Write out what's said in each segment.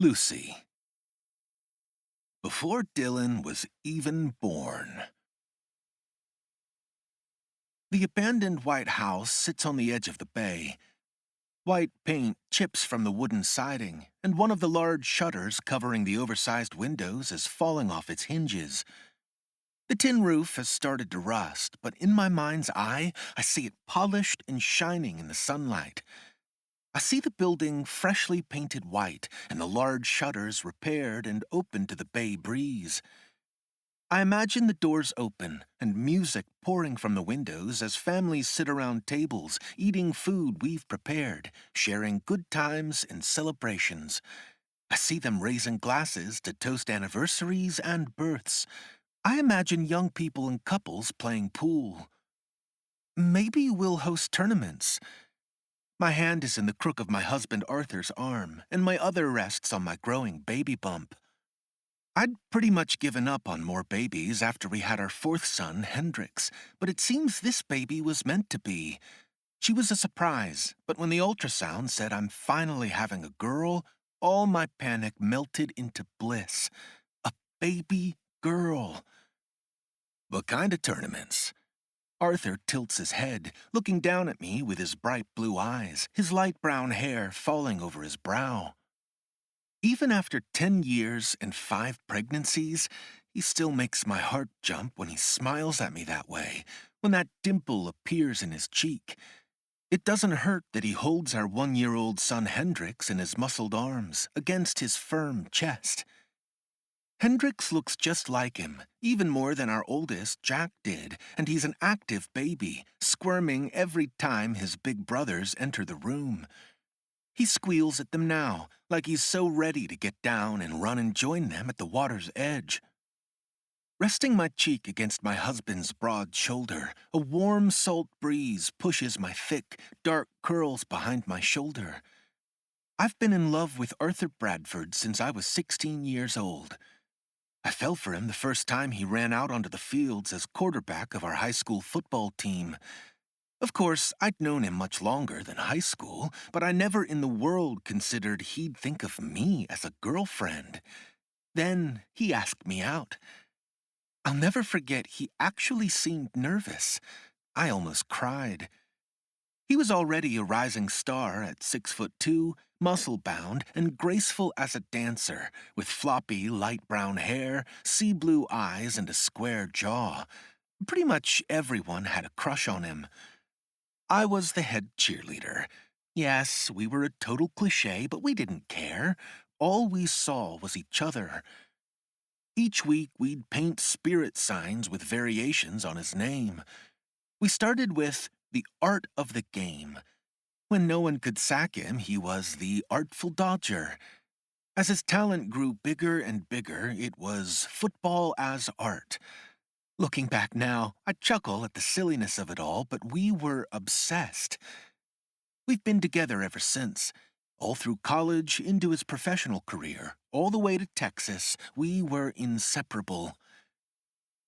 Lucy. Before Dylan was even born. The abandoned white house sits on the edge of the bay. White paint chips from the wooden siding, and one of the large shutters covering the oversized windows is falling off its hinges. The tin roof has started to rust, but in my mind's eye, I see it polished and shining in the sunlight. I see the building freshly painted white and the large shutters repaired and open to the bay breeze. I imagine the doors open and music pouring from the windows as families sit around tables, eating food we've prepared, sharing good times and celebrations. I see them raising glasses to toast anniversaries and births. I imagine young people and couples playing pool. Maybe we'll host tournaments. My hand is in the crook of my husband Arthur's arm, and my other rests on my growing baby bump. I'd pretty much given up on more babies after we had our fourth son, Hendrix, but it seems this baby was meant to be. She was a surprise, but when the ultrasound said I'm finally having a girl, all my panic melted into bliss. A baby girl. What kind of tournaments? Arthur tilts his head, looking down at me with his bright blue eyes, his light brown hair falling over his brow. Even after 10 years and 5 pregnancies, he still makes my heart jump when he smiles at me that way, when that dimple appears in his cheek. It doesn't hurt that he holds our 1-year-old son Hendrix in his muscled arms, against his firm chest. Hendrix looks just like him, even more than our oldest, Jack, did, and he's an active baby, squirming every time his big brothers enter the room. He squeals at them now, like he's so ready to get down and run and join them at the water's edge. Resting my cheek against my husband's broad shoulder, a warm salt breeze pushes my thick, dark curls behind my shoulder. I've been in love with Arthur Bradford since I was 16 years old. I fell for him the first time he ran out onto the fields as quarterback of our high school football team. Of course, I'd known him much longer than high school, but I never in the world considered he'd think of me as a girlfriend. Then he asked me out. I'll never forget he actually seemed nervous. I almost cried. He was already a rising star at 6'2", muscle-bound, and graceful as a dancer, with floppy, light brown hair, sea blue eyes, and a square jaw. Pretty much everyone had a crush on him. I was the head cheerleader. Yes, we were a total cliché, but we didn't care. All we saw was each other. Each week, we'd paint spirit signs with variations on his name. We started with the art of the game. When no one could sack him, he was the Artful Dodger. As his talent grew bigger and bigger, it was football as art. Looking back now, I chuckle at the silliness of it all, but we were obsessed. We've been together ever since. All through college, into his professional career, all the way to Texas, we were inseparable.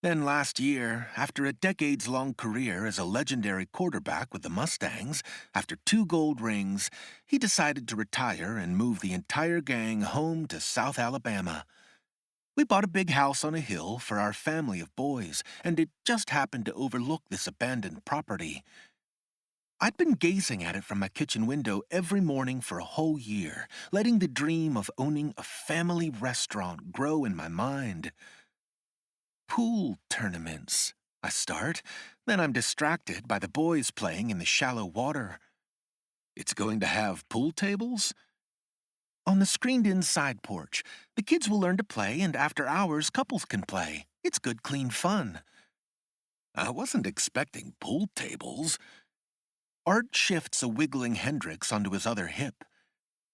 Then last year, after a decades-long career as a legendary quarterback with the Mustangs, after 2 gold rings, he decided to retire and move the entire gang home to South Alabama. We bought a big house on a hill for our family of boys, and it just happened to overlook this abandoned property. I'd been gazing at it from my kitchen window every morning for a whole year, letting the dream of owning a family restaurant grow in my mind. Pool tournaments, I start, then I'm distracted by the boys playing in the shallow water. It's going to have pool tables? On the screened-in side porch, the kids will learn to play, and after hours, couples can play. It's good, clean fun. I wasn't expecting pool tables. Art shifts a wiggling Hendrix onto his other hip.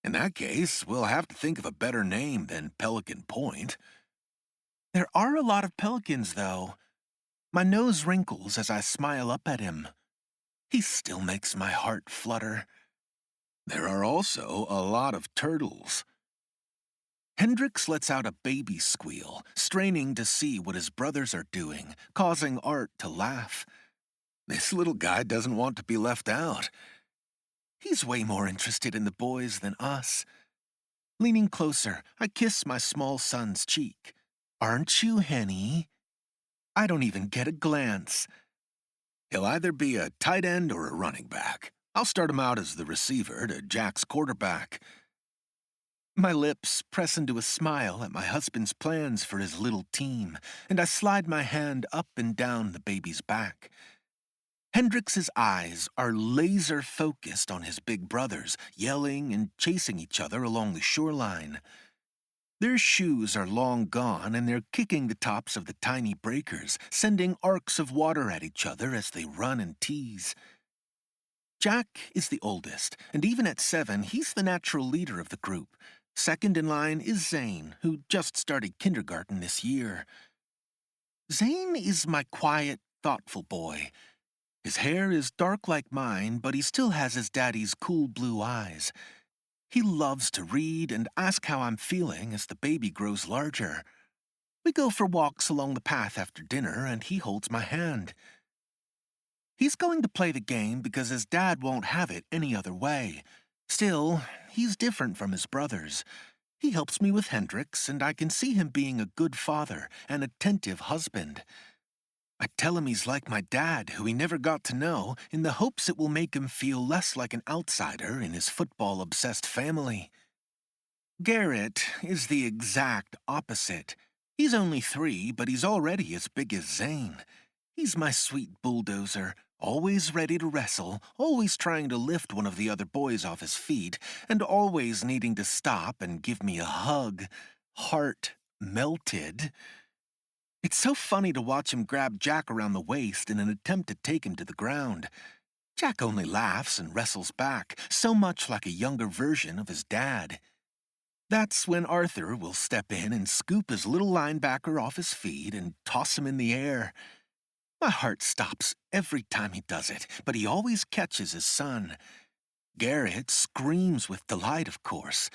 In that case, we'll have to think of a better name than Pelican Point. There are a lot of pelicans, though. My nose wrinkles as I smile up at him. He still makes my heart flutter. There are also a lot of turtles. Hendrix lets out a baby squeal, straining to see what his brothers are doing, causing Art to laugh. This little guy doesn't want to be left out. He's way more interested in the boys than us. Leaning closer, I kiss my small son's cheek. Aren't you, Henny? I don't even get a glance. He'll either be a tight end or a running back. I'll start him out as the receiver to Jack's quarterback. My lips press into a smile at my husband's plans for his little team, and I slide my hand up and down the baby's back. Hendrix's eyes are laser-focused on his big brothers, yelling and chasing each other along the shoreline. Their shoes are long gone, and they're kicking the tops of the tiny breakers, sending arcs of water at each other as they run and tease. Jack is the oldest, and even at 7, he's the natural leader of the group. Second in line is Zane, who just started kindergarten this year. Zane is my quiet, thoughtful boy. His hair is dark like mine, but he still has his daddy's cool blue eyes. He loves to read and ask how I'm feeling as the baby grows larger. We go for walks along the path after dinner, and he holds my hand. He's going to play the game because his dad won't have it any other way. Still, he's different from his brothers. He helps me with Hendrix, and I can see him being a good father, an attentive husband. I tell him he's like my dad, who he never got to know, in the hopes it will make him feel less like an outsider in his football-obsessed family. Garrett is the exact opposite. He's only 3, but he's already as big as Zane. He's my sweet bulldozer, always ready to wrestle, always trying to lift one of the other boys off his feet, and always needing to stop and give me a hug. Heart melted. It's so funny to watch him grab Jack around the waist in an attempt to take him to the ground. Jack only laughs and wrestles back, so much like a younger version of his dad. That's when Arthur will step in and scoop his little linebacker off his feet and toss him in the air. My heart stops every time he does it, but he always catches his son. Garrett screams with delight, of course.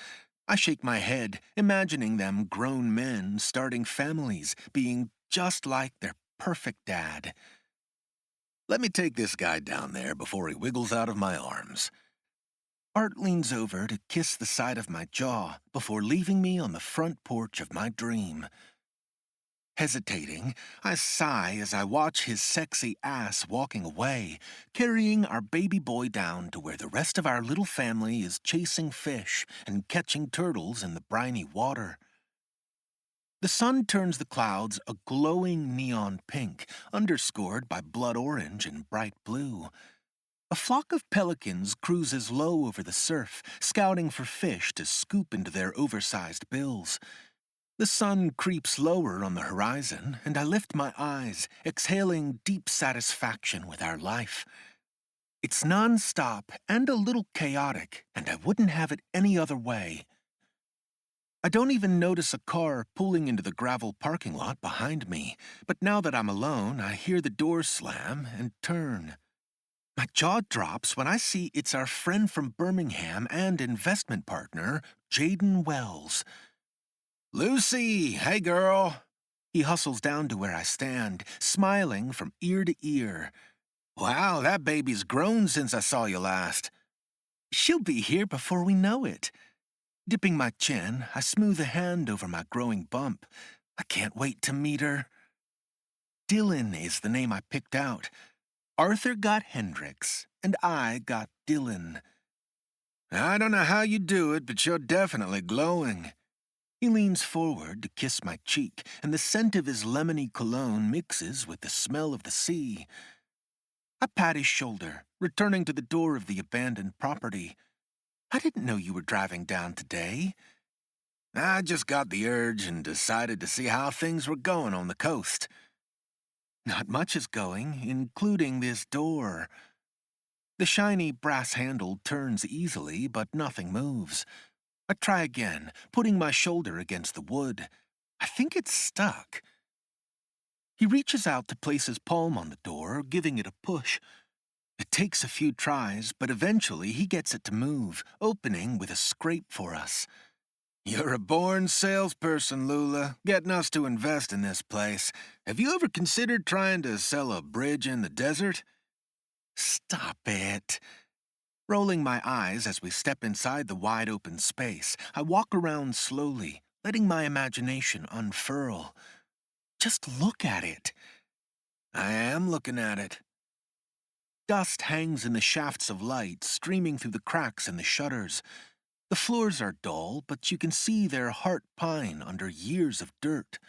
I shake my head, imagining them grown men starting families, being just like their perfect dad. Let me take this guy down there before he wiggles out of my arms. Art leans over to kiss the side of my jaw before leaving me on the front porch of my dream. Hesitating, I sigh as I watch his sexy ass walking away, carrying our baby boy down to where the rest of our little family is chasing fish and catching turtles in the briny water. The sun turns the clouds a glowing neon pink, underscored by blood orange and bright blue. A flock of pelicans cruises low over the surf, scouting for fish to scoop into their oversized bills. The sun creeps lower on the horizon, and I lift my eyes, exhaling deep satisfaction with our life. It's non-stop and a little chaotic, and I wouldn't have it any other way. I don't even notice a car pulling into the gravel parking lot behind me, but now that I'm alone, I hear the door slam and turn. My jaw drops when I see it's our friend from Birmingham and investment partner, Jaden Wells. "Lucy, hey girl." He hustles down to where I stand, smiling from ear to ear. "Wow, that baby's grown since I saw you last." "She'll be here before we know it." Dipping my chin, I smooth a hand over my growing bump. I can't wait to meet her. Dylan is the name I picked out. Arthur got Hendrix, and I got Dylan. "I don't know how you do it, but you're definitely glowing." He leans forward to kiss my cheek, and the scent of his lemony cologne mixes with the smell of the sea. I pat his shoulder, returning to the door of the abandoned property. "I didn't know you were driving down today." "I just got the urge and decided to see how things were going on the coast." "Not much is going, including this door." The shiny brass handle turns easily, but nothing moves. I try again, putting my shoulder against the wood. I think it's stuck. He reaches out to place his palm on the door, giving it a push. It takes a few tries, but eventually he gets it to move, opening with a scrape for us. "You're a born salesperson, Lula, getting us to invest in this place. Have you ever considered trying to sell a bridge in the desert?" "Stop it." Rolling my eyes as we step inside the wide open space, I walk around slowly, letting my imagination unfurl. Just look at it. I am looking at it. Dust hangs in the shafts of light, streaming through the cracks in the shutters. The floors are dull, but you can see their heart pine under years of dirt.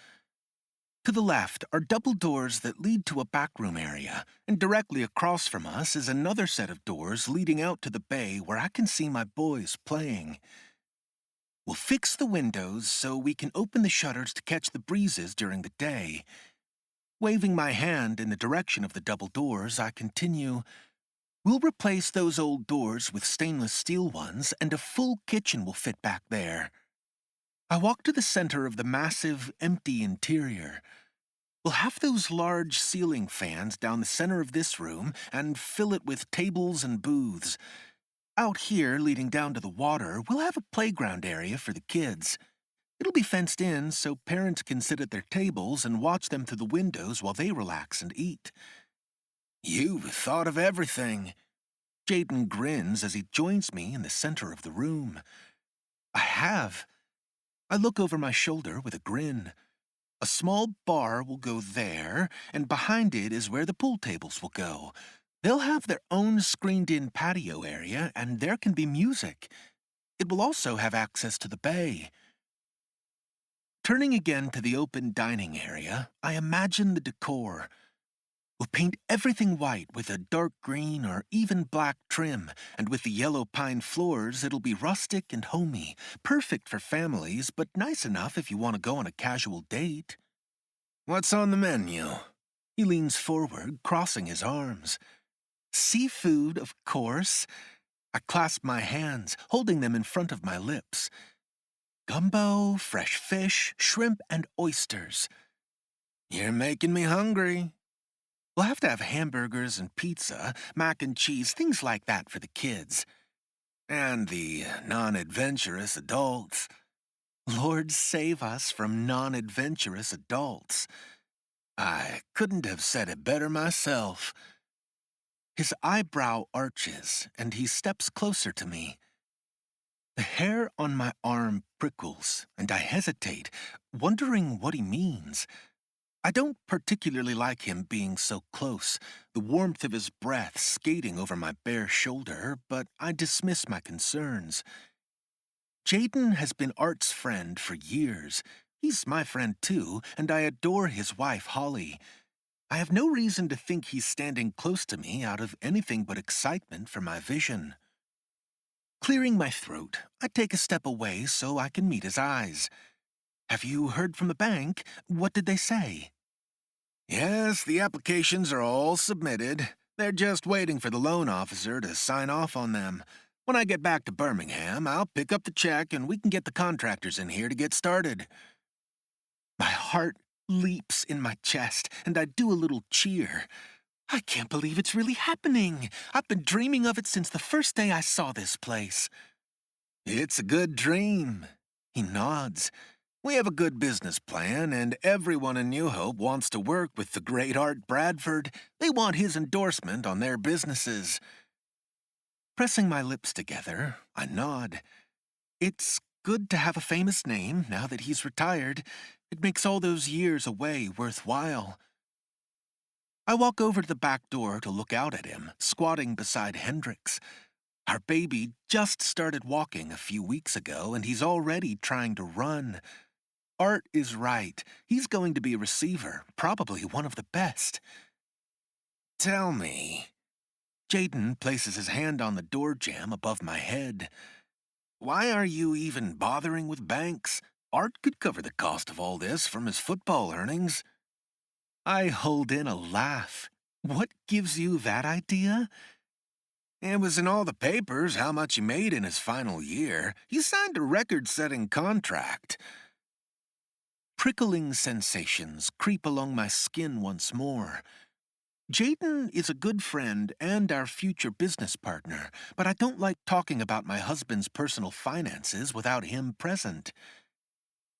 To the left are double doors that lead to a backroom area, and directly across from us is another set of doors leading out to the bay where I can see my boys playing. We'll fix the windows so we can open the shutters to catch the breezes during the day. Waving my hand in the direction of the double doors, I continue, "We'll replace those old doors with stainless steel ones, and a full kitchen will fit back there." I walk to the center of the massive, empty interior. We'll have those large ceiling fans down the center of this room and fill it with tables and booths. Out here, leading down to the water, we'll have a playground area for the kids. It'll be fenced in so parents can sit at their tables and watch them through the windows while they relax and eat. You've thought of everything. Jaden grins as he joins me in the center of the room. I have. I look over my shoulder with a grin. A small bar will go there, and behind it is where the pool tables will go. They'll have their own screened-in patio area, and there can be music. It will also have access to the bay. Turning again to the open dining area, I imagine the decor. We'll paint everything white with a dark green or even black trim, and with the yellow pine floors, it'll be rustic and homey, perfect for families, but nice enough if you want to go on a casual date. What's on the menu? He leans forward, crossing his arms. Seafood, of course. I clasp my hands, holding them in front of my lips. Gumbo, fresh fish, shrimp, and oysters. You're making me hungry. We'll have to have hamburgers and pizza, mac and cheese, things like that for the kids. And the non-adventurous adults. Lord save us from non-adventurous adults. I couldn't have said it better myself. His eyebrow arches, and he steps closer to me. The hair on my arm prickles, and I hesitate, wondering what he means. I don't particularly like him being so close, the warmth of his breath skating over my bare shoulder, but I dismiss my concerns. Jaden has been Art's friend for years. He's my friend too, and I adore his wife, Holly. I have no reason to think he's standing close to me out of anything but excitement for my vision. Clearing my throat, I take a step away so I can meet his eyes. Have you heard from the bank? What did they say? Yes, the applications are all submitted. They're just waiting for the loan officer to sign off on them. When I get back to Birmingham, I'll pick up the check and we can get the contractors in here to get started. My heart leaps in my chest and I do a little cheer. I can't believe it's really happening. I've been dreaming of it since the first day I saw this place. It's a good dream. He nods. We have a good business plan, and everyone in New Hope wants to work with the great Art Bradford. They want his endorsement on their businesses. Pressing my lips together, I nod. It's good to have a famous name now that he's retired. It makes all those years away worthwhile. I walk over to the back door to look out at him, squatting beside Hendrix. Our baby just started walking a few weeks ago, and he's already trying to run. Art is right. He's going to be a receiver, probably one of the best. Tell me. Jaden places his hand on the door jamb above my head. Why are you even bothering with banks? Art could cover the cost of all this from his football earnings. I hold in a laugh. What gives you that idea? It was in all the papers how much he made in his final year. He signed a record-setting contract. Prickling sensations creep along my skin once more. Jaden is a good friend and our future business partner, but I don't like talking about my husband's personal finances without him present.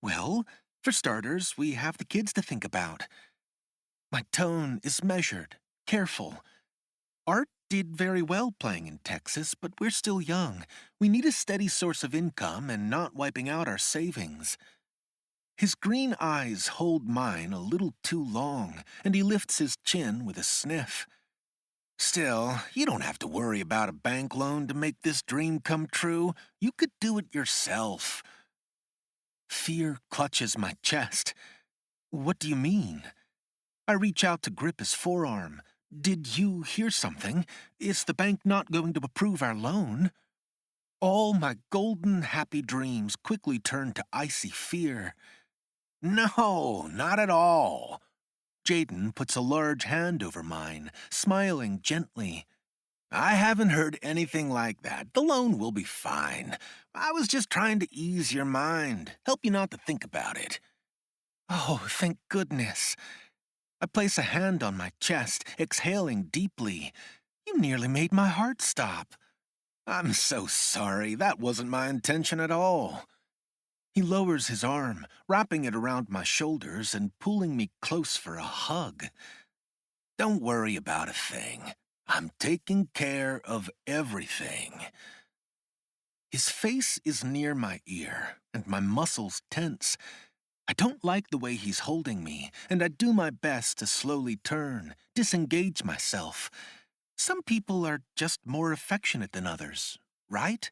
Well, for starters, we have the kids to think about. My tone is measured, careful. Art did very well playing in Texas, but we're still young. We need a steady source of income and not wiping out our savings. His green eyes hold mine a little too long, and he lifts his chin with a sniff. Still, you don't have to worry about a bank loan to make this dream come true. You could do it yourself. Fear clutches my chest. What do you mean? I reach out to grip his forearm. Did you hear something? Is the bank not going to approve our loan? All my golden happy dreams quickly turn to icy fear. No, not at all. Jaden puts a large hand over mine, smiling gently. I haven't heard anything like that. The loan will be fine. I was just trying to ease your mind, help you not to think about it. Oh, thank goodness. I place a hand on my chest, exhaling deeply. You nearly made my heart stop. I'm so sorry. That wasn't my intention at all. He lowers his arm, wrapping it around my shoulders and pulling me close for a hug. Don't worry about a thing. I'm taking care of everything. His face is near my ear, and my muscles tense. I don't like the way he's holding me, and I do my best to slowly turn, disengage myself. Some people are just more affectionate than others, right?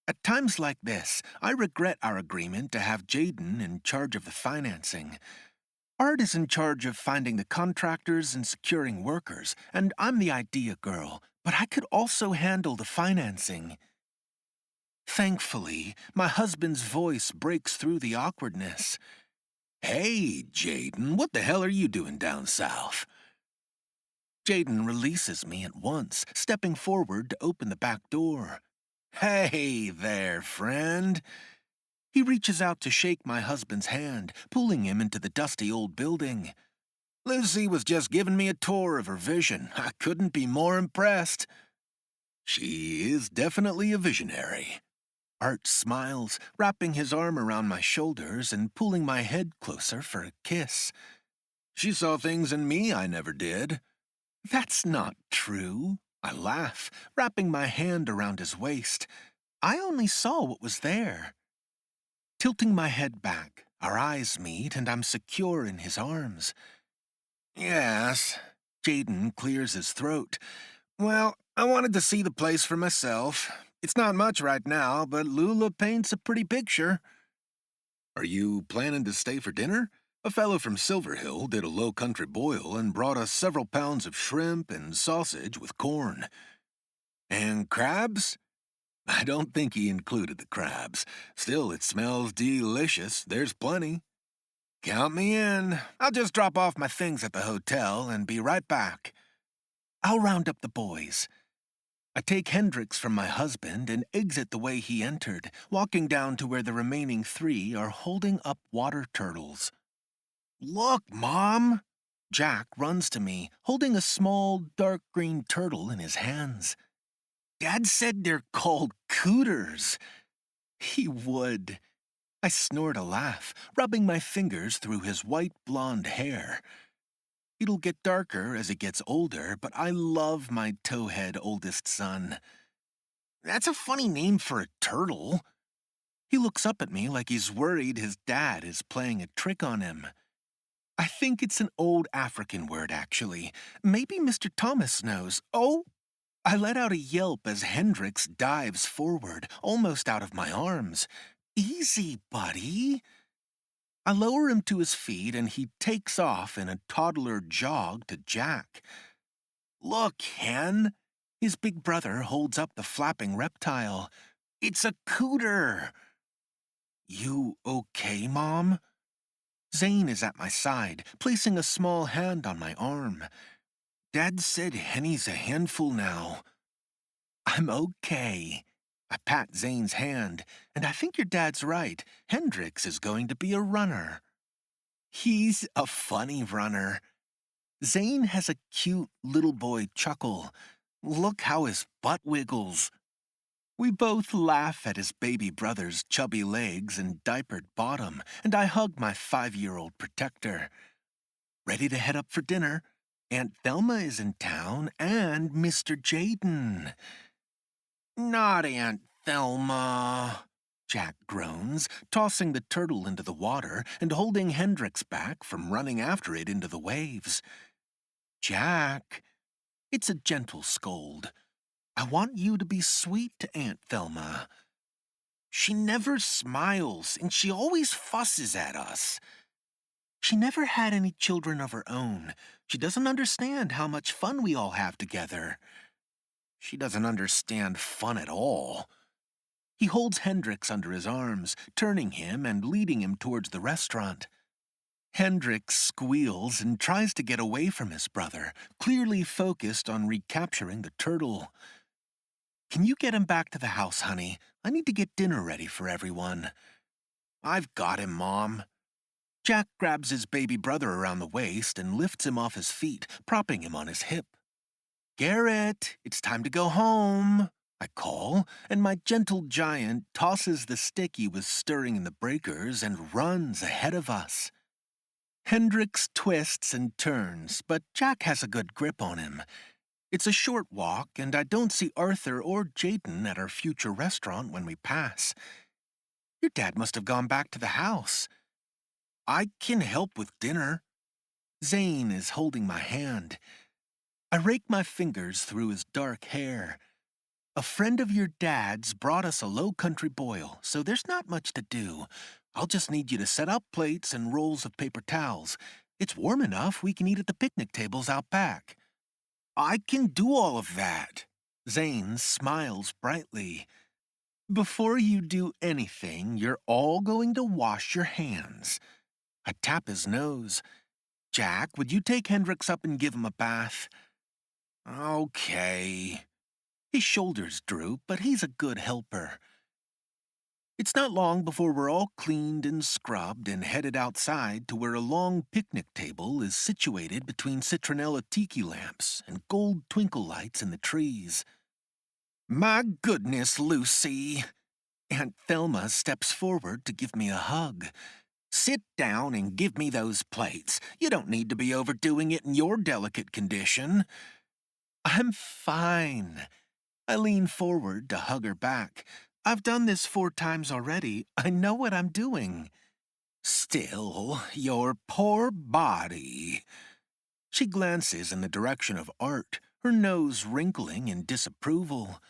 At times like this, I regret our agreement to have Jaden in charge of the financing. Art is in charge of finding the contractors and securing workers, and I'm the idea girl, but I could also handle the financing. Thankfully, my husband's voice breaks through the awkwardness. Hey, Jaden, what the hell are you doing down south? Jaden releases me at once, stepping forward to open the back door. Hey there, friend. He reaches out to shake my husband's hand, pulling him into the dusty old building. Lucy was just giving me a tour of her vision. I couldn't be more impressed. She is definitely a visionary. Art smiles, wrapping his arm around my shoulders and pulling my head closer for a kiss. She saw things in me I never did. That's not true. I laugh, wrapping my hand around his waist. I only saw what was there. Tilting my head back, our eyes meet and I'm secure in his arms. Yes, Jaden clears his throat. Well, I wanted to see the place for myself. It's not much right now, but Lula paints a pretty picture. Are you planning to stay for dinner? A fellow from Silver Hill did a low country boil and brought us several pounds of shrimp and sausage with corn. And crabs? I don't think he included the crabs. Still, it smells delicious. There's plenty. Count me in. I'll just drop off my things at the hotel and be right back. I'll round up the boys. I take Hendrix from my husband and exit the way he entered, walking down to where the remaining 3 are holding up water turtles. Look, Mom! Jack runs to me, holding a small, dark green turtle in his hands. Dad said they're called Cooters. He would. I snort a laugh, rubbing my fingers through his white blonde hair. It'll get darker as he gets older, but I love my towhead oldest son. That's a funny name for a turtle. He looks up at me like he's worried his dad is playing a trick on him. I think it's an old African word, actually. Maybe Mr. Thomas knows. Oh! I let out a yelp as Hendrix dives forward, almost out of my arms. Easy, buddy. I lower him to his feet and he takes off in a toddler jog to Jack. Look, Hen. His big brother holds up the flapping reptile. It's a cooter. You okay, Mom? Zane is at my side, placing a small hand on my arm. Dad said Henny's a handful now. I'm okay. I pat Zane's hand, and I think your dad's right. Hendrix is going to be a runner. He's a funny runner. Zane has a cute little boy chuckle. Look how his butt wiggles. We both laugh at his baby brother's chubby legs and diapered bottom, and I hug my 5-year-old protector. Ready to head up for dinner? Aunt Thelma is in town and Mr. Jaden. Not Aunt Thelma, Jack groans, tossing the turtle into the water and holding Hendrix back from running after it into the waves. Jack, it's a gentle scold. I want you to be sweet to Aunt Thelma. She never smiles, and she always fusses at us. She never had any children of her own. She doesn't understand how much fun we all have together. She doesn't understand fun at all. He holds Hendrix under his arms, turning him and leading him towards the restaurant. Hendrix squeals and tries to get away from his brother, clearly focused on recapturing the turtle. Can you get him back to the house, honey? I need to get dinner ready for everyone. I've got him, Mom. Jack grabs his baby brother around the waist and lifts him off his feet, propping him on his hip. Garrett, it's time to go home, I call, and my gentle giant tosses the stick he was stirring in the breakers and runs ahead of us. Hendrix twists and turns, but Jack has a good grip on him. It's a short walk, and I don't see Arthur or Jaden at our future restaurant when we pass. Your dad must have gone back to the house. I can help with dinner. Zane is holding my hand. I rake my fingers through his dark hair. A friend of your dad's brought us a low-country boil, so there's not much to do. I'll just need you to set up plates and rolls of paper towels. It's warm enough we can eat at the picnic tables out back. I can do all of that. Zane smiles brightly. Before you do anything, you're all going to wash your hands. I tap his nose. Jack, would you take Hendrix up and give him a bath? Okay. His shoulders droop, but he's a good helper. It's not long before we're all cleaned and scrubbed and headed outside to where a long picnic table is situated between citronella tiki lamps and gold twinkle lights in the trees. My goodness, Lucy! Aunt Thelma steps forward to give me a hug. Sit down and give me those plates. You don't need to be overdoing it in your delicate condition. I'm fine. I lean forward to hug her back. I've done this 4 times already. I know what I'm doing. Still, your poor body. She glances in the direction of Art, her nose wrinkling in disapproval.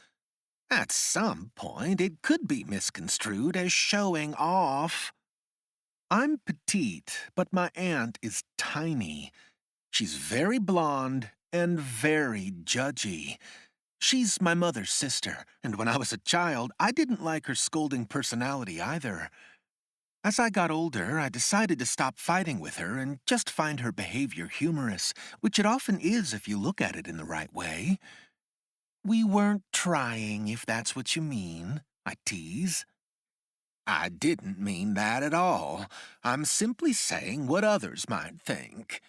At some point, it could be misconstrued as showing off. I'm petite, but my aunt is tiny. She's very blonde and very judgy. She's my mother's sister, and when I was a child, I didn't like her scolding personality either. As I got older, I decided to stop fighting with her and just find her behavior humorous, which it often is if you look at it in the right way. We weren't trying, if that's what you mean, I tease. I didn't mean that at all. I'm simply saying what others might think.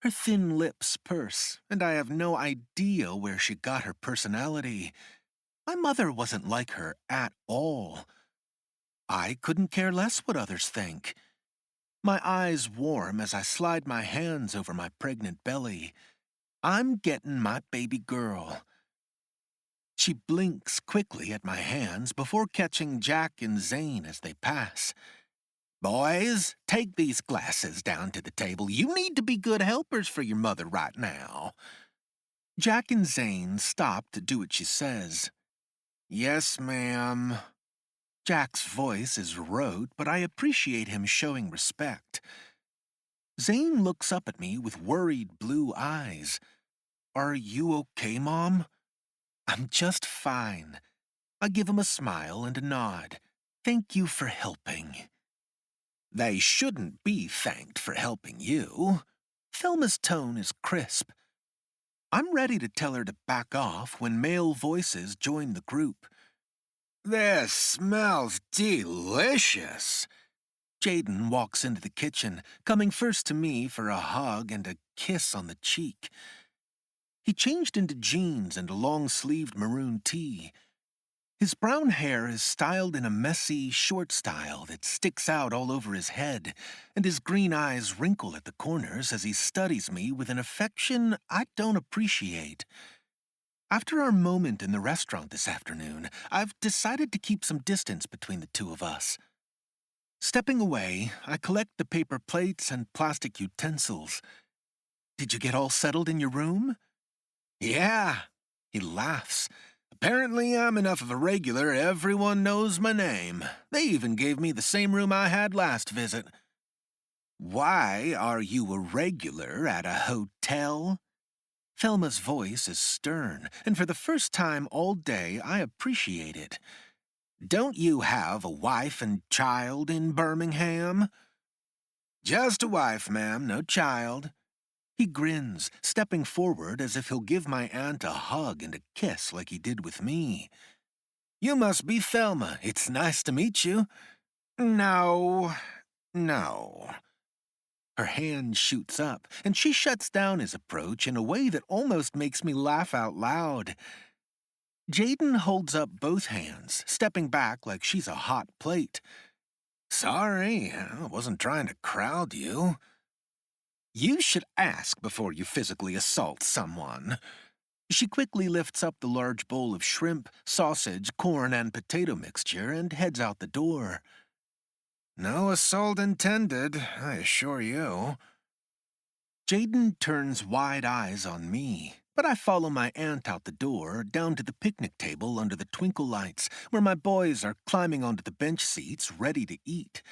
Her thin lips purse, and I have no idea where she got her personality. My mother wasn't like her at all. I couldn't care less what others think. My eyes warm as I slide my hands over my pregnant belly. I'm getting my baby girl. She blinks quickly at my hands before catching Jack and Zane as they pass. Boys, take these glasses down to the table. You need to be good helpers for your mother right now. Jack and Zane stop to do what she says. Yes, ma'am. Jack's voice is rote, but I appreciate him showing respect. Zane looks up at me with worried blue eyes. Are you okay, Mom? I'm just fine. I give him a smile and a nod. Thank you for helping. They shouldn't be thanked for helping you. Thelma's tone is crisp. I'm ready to tell her to back off when male voices join the group. This smells delicious. Jaden walks into the kitchen, coming first to me for a hug and a kiss on the cheek. He changed into jeans and a long-sleeved maroon tee. His brown hair is styled in a messy, short style that sticks out all over his head, and his green eyes wrinkle at the corners as he studies me with an affection I don't appreciate. After our moment in the restaurant this afternoon, I've decided to keep some distance between the two of us. Stepping away, I collect the paper plates and plastic utensils. Did you get all settled in your room? Yeah, he laughs. Apparently, I'm enough of a regular, everyone knows my name. They even gave me the same room I had last visit. Why are you a regular at a hotel? Thelma's voice is stern, and for the first time all day, I appreciate it. Don't you have a wife and child in Birmingham? Just a wife, ma'am, no child. He grins, stepping forward as if he'll give my aunt a hug and a kiss like he did with me. You must be Thelma. It's nice to meet you. No. No. Her hand shoots up, and she shuts down his approach in a way that almost makes me laugh out loud. Jaden holds up both hands, stepping back like she's a hot plate. Sorry, I wasn't trying to crowd you. You should ask before you physically assault someone. She quickly lifts up the large bowl of shrimp, sausage, corn, and potato mixture and heads out the door. No assault intended, I assure you. Jaden turns wide eyes on me, but I follow my aunt out the door, down to the picnic table under the twinkle lights, where my boys are climbing onto the bench seats, ready to eat.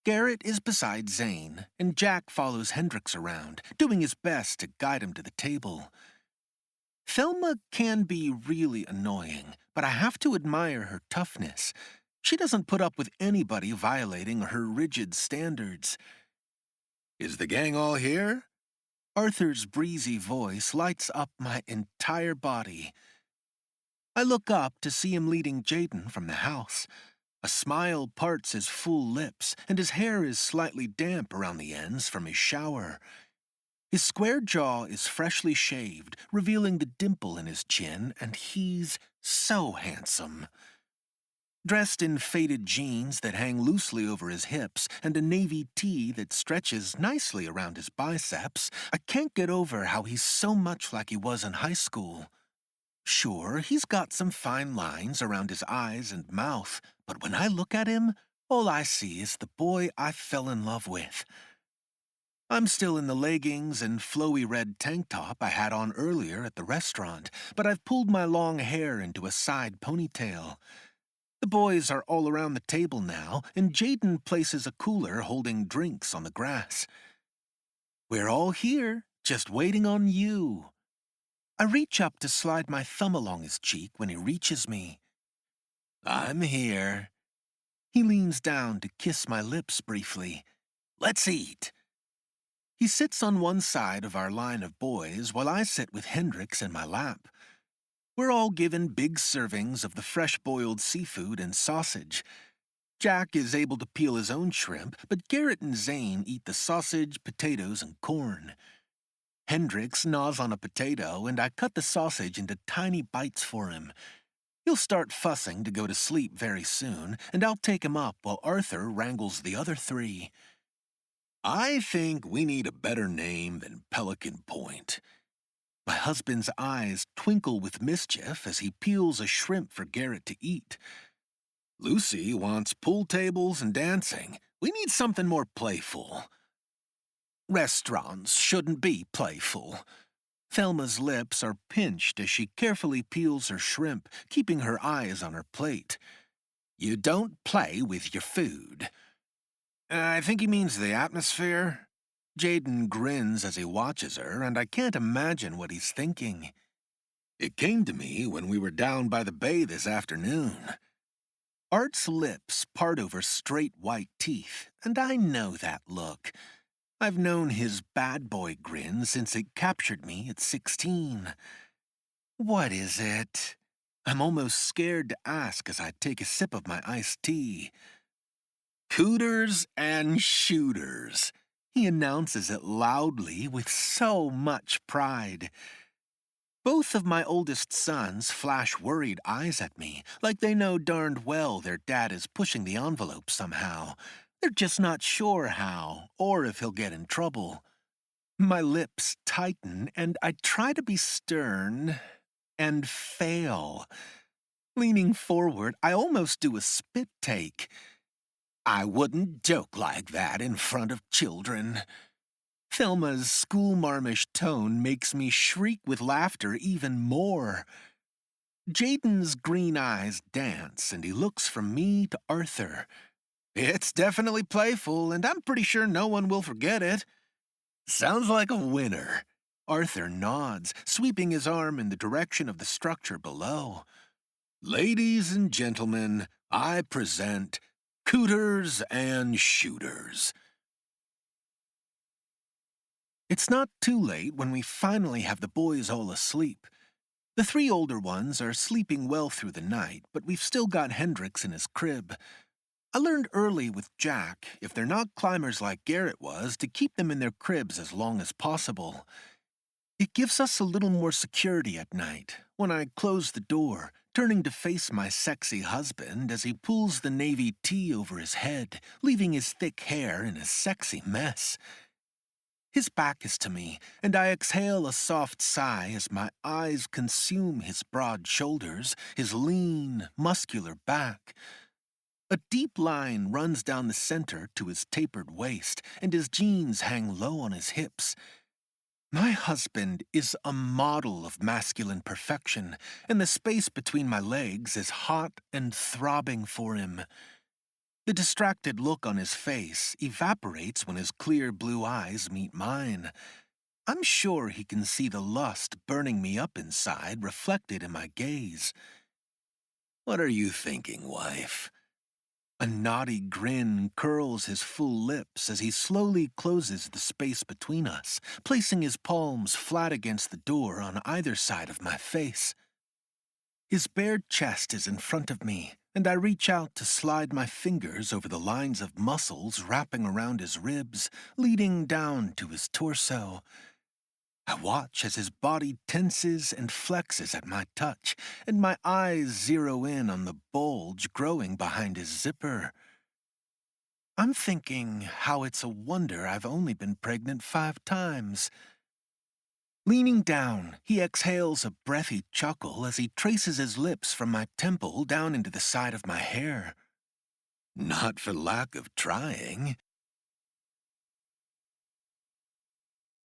Garrett is beside Zane, and Jack follows Hendricks around, doing his best to guide him to the table. Thelma can be really annoying, but I have to admire her toughness. She doesn't put up with anybody violating her rigid standards. Is the gang all here? Arthur's breezy voice lights up my entire body. I look up to see him leading Jaden from the house. A smile parts his full lips, and his hair is slightly damp around the ends from his shower. His square jaw is freshly shaved, revealing the dimple in his chin, and he's so handsome. Dressed in faded jeans that hang loosely over his hips and a navy tee that stretches nicely around his biceps, I can't get over how he's so much like he was in high school. Sure, he's got some fine lines around his eyes and mouth, but when I look at him, all I see is the boy I fell in love with. I'm still in the leggings and flowy red tank top I had on earlier at the restaurant, but I've pulled my long hair into a side ponytail. The boys are all around the table now, and Jaden places a cooler holding drinks on the grass. We're all here, just waiting on you. I reach up to slide my thumb along his cheek when he reaches me. I'm here. He leans down to kiss my lips briefly. Let's eat. He sits on one side of our line of boys while I sit with Hendricks in my lap. We're all given big servings of the fresh-boiled seafood and sausage. Jack is able to peel his own shrimp, but Garrett and Zane eat the sausage, potatoes, and corn. Hendricks gnaws on a potato, and I cut the sausage into tiny bites for him. He'll start fussing to go to sleep very soon, and I'll take him up while Arthur wrangles the other three. I think we need a better name than Pelican Point. My husband's eyes twinkle with mischief as he peels a shrimp for Garrett to eat. Lucy wants pool tables and dancing. We need something more playful. Restaurants shouldn't be playful. Thelma's lips are pinched as she carefully peels her shrimp, keeping her eyes on her plate. You don't play with your food. I think he means the atmosphere. Jaden grins as he watches her, and I can't imagine what he's thinking. It came to me when we were down by the bay this afternoon. Art's lips part over straight white teeth, and I know that look. I've known his bad boy grin since it captured me at 16. What is it? I'm almost scared to ask as I take a sip of my iced tea. Cooters and shooters. He announces it loudly with so much pride. Both of my oldest sons flash worried eyes at me, like they know darned well their dad is pushing the envelope somehow. They're just not sure how, or if he'll get in trouble. My lips tighten, and I try to be stern and fail. Leaning forward, I almost do a spit take. I wouldn't joke like that in front of children. Thelma's schoolmarmish tone makes me shriek with laughter even more. Jaden's green eyes dance, and he looks from me to Arthur. It's definitely playful, and I'm pretty sure no one will forget it. Sounds like a winner. Arthur nods, sweeping his arm in the direction of the structure below. Ladies and gentlemen, I present Cooters and Shooters. It's not too late when we finally have the boys all asleep. The three older ones are sleeping well through the night, but we've still got Hendrix in his crib. I learned early with Jack, if they're not climbers like Garrett was, to keep them in their cribs as long as possible. It gives us a little more security at night, when I close the door, turning to face my sexy husband as he pulls the navy tee over his head, leaving his thick hair in a sexy mess. His back is to me, and I exhale a soft sigh as my eyes consume his broad shoulders, his lean, muscular back. A deep line runs down the center to his tapered waist, and his jeans hang low on his hips. My husband is a model of masculine perfection, and the space between my legs is hot and throbbing for him. The distracted look on his face evaporates when his clear blue eyes meet mine. I'm sure he can see the lust burning me up inside reflected in my gaze. What are you thinking, wife? A naughty grin curls his full lips as he slowly closes the space between us, placing his palms flat against the door on either side of my face. His bared chest is in front of me, and I reach out to slide my fingers over the lines of muscles wrapping around his ribs, leading down to his torso. I watch as his body tenses and flexes at my touch, and my eyes zero in on the bulge growing behind his zipper. I'm thinking how it's a wonder I've only been pregnant 5 times. Leaning down, he exhales a breathy chuckle as he traces his lips from my temple down into the side of my hair. Not for lack of trying.